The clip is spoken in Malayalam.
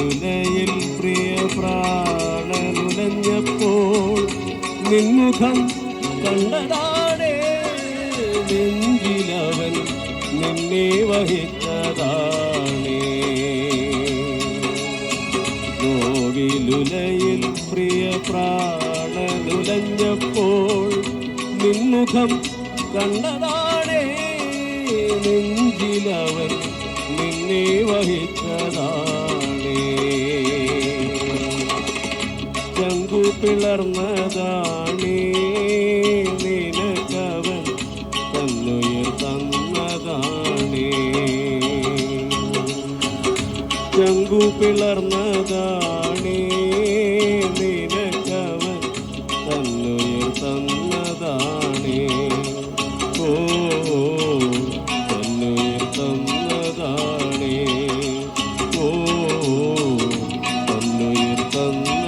കോവിലുലയിൽ പ്രിയ പ്രാണനുലഞ്ഞപ്പോൾ നിൻമുഖം കണ്ടതാണേ, നെഞ്ചിലവൻ നിന്നെ വഹിച്ചതാണേ. കോവിലുലയിൽ പ്രിയ പ്രാണനുലഞ്ഞപ്പോൾ നിൻമുഖം കണ്ടതാണേ, നെഞ്ചിലവൻ നിന്നെ വഹിച്ചതാണേ. ചങ്കു പിളർന്നതാണേ, നിനക്കവൻ തന്നുയർ തന്നതാണേ. ചങ്കു പിളർന്നതാണേ, നിനക്കവൻ തന്നുയർ തന്നതാണേ. ഓ തന്നുയർ തന്നതാണേ. ഓ തന്നുയർ തന്ന